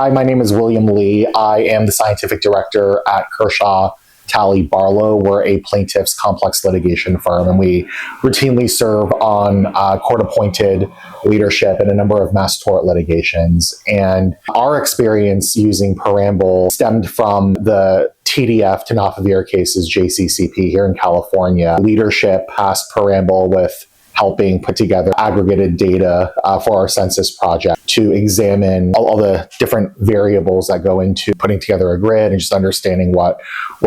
Hi, my name is William Lee. I am the scientific director at Kershaw Tally Barlo. We're a plaintiff's complex litigation firm, and we routinely serve on court-appointed leadership in a number of mass tort litigations. And our experience using Parambil stemmed from the TDF tenofovir cases, JCCP, here in California. Leadership tasked Parambil with helping put together aggregated data for our census project to examine all the different variables that go into putting together a grid and just understanding what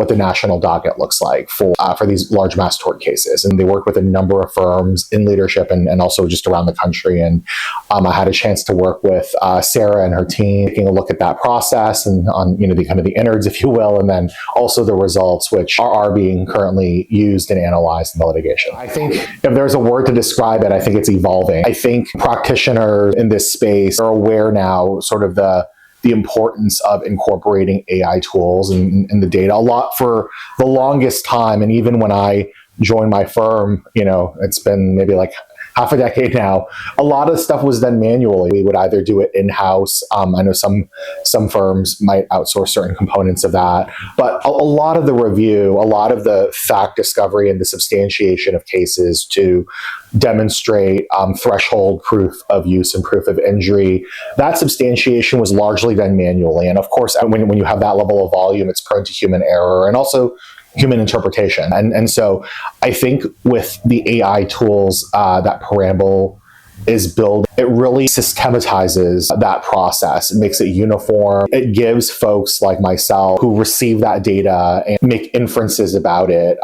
the national docket looks like for these large mass tort cases. And they work with a number of firms in leadership and also just around the country. And I had a chance to work with Sarah and her team, taking a look at that process and on the kind of the innards, if you will, and then also the results, which are being currently used and analyzed in the litigation. I think if there's a word to describe it, I think it's evolving. I think practitioners in this space are aware now sort of the importance of incorporating AI tools in the data. A lot for the longest time, and even when I joined my firm, it's been maybe like half a decade now, a lot of stuff was done manually. We would either do it in-house. I know some firms might outsource certain components of that, but a lot of the review, a lot of the fact discovery and the substantiation of cases to demonstrate threshold proof of use and proof of injury, that substantiation was largely done manually. And of course, when you have that level of volume, it's prone to human error and also human interpretation. And so I think with the AI tools that Parambil is building, it really systematizes that process. It makes it uniform. It gives folks like myself who receive that data and make inferences about it,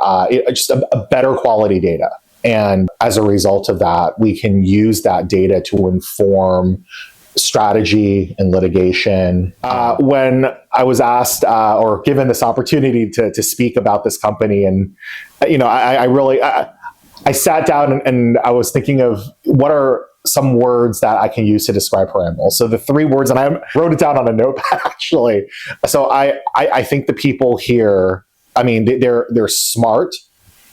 just a better quality data. And as a result of that, we can use that data to inform strategy and litigation. When I was asked or given this opportunity to speak about this company, and I sat down and I was thinking of what are some words that I can use to describe Parambil. So the three words, and I wrote it down on a notepad actually. So I think the people here, they're smart,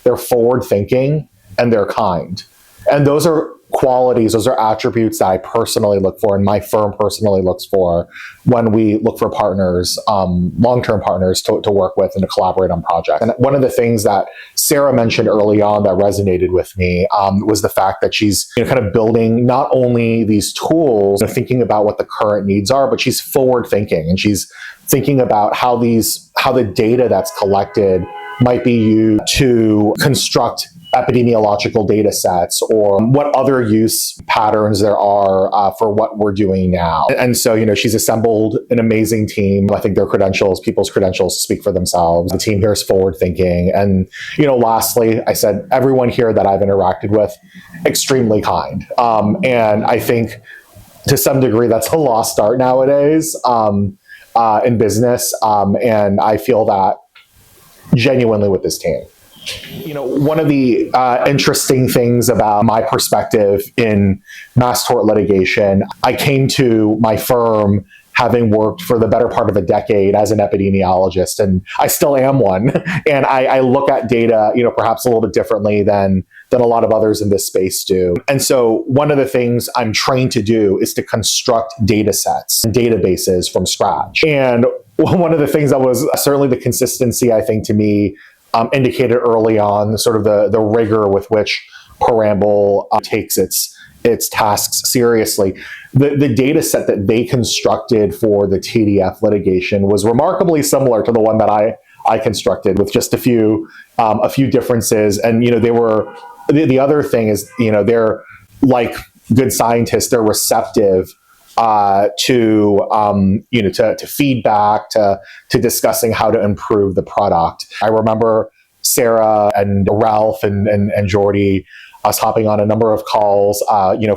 they're forward thinking, and they're kind. And those are qualities, those are attributes that I personally look for and my firm personally looks for when we look for partners, long-term partners to work with and to collaborate on projects. And one of the things that Sarah mentioned early on that resonated with me was the fact that she's kind of building not only these tools, thinking about what the current needs are, but she's forward thinking and she's thinking about how the data that's collected might be used to construct epidemiological data sets or what other use patterns there are for what we're doing now. And so, she's assembled an amazing team. I think people's credentials speak for themselves. The team here is forward thinking. And, lastly, I said, everyone here that I've interacted with, extremely kind. And I think to some degree that's a lost art nowadays in business. And I feel that genuinely with this team. One of the interesting things about my perspective in mass tort litigation, I came to my firm having worked for the better part of a decade as an epidemiologist, and I still am one. And I look at data, perhaps a little bit differently than a lot of others in this space do. And so one of the things I'm trained to do is to construct data sets and databases from scratch. And one of the things that was certainly the consistency, I think, to me, indicated early on sort of the rigor with which Parambil takes its tasks seriously. The data set that they constructed for the TDF litigation was remarkably similar to the one that I constructed, with just a few differences. And they were the other thing is they're like good scientists, they're receptive to feedback, to discussing how to improve the product. I remember Sarah and Ralph and Jordy, us hopping on a number of calls,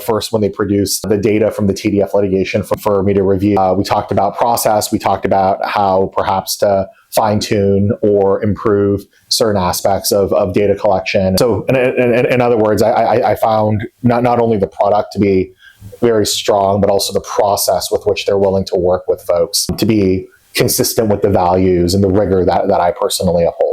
first when they produced the data from the TDF litigation for me to review. We talked about process, we talked about how perhaps to fine-tune or improve certain aspects of data collection. So in other words, I found not only the product to be very strong, but also the process with which they're willing to work with folks to be consistent with the values and the rigor that I personally uphold.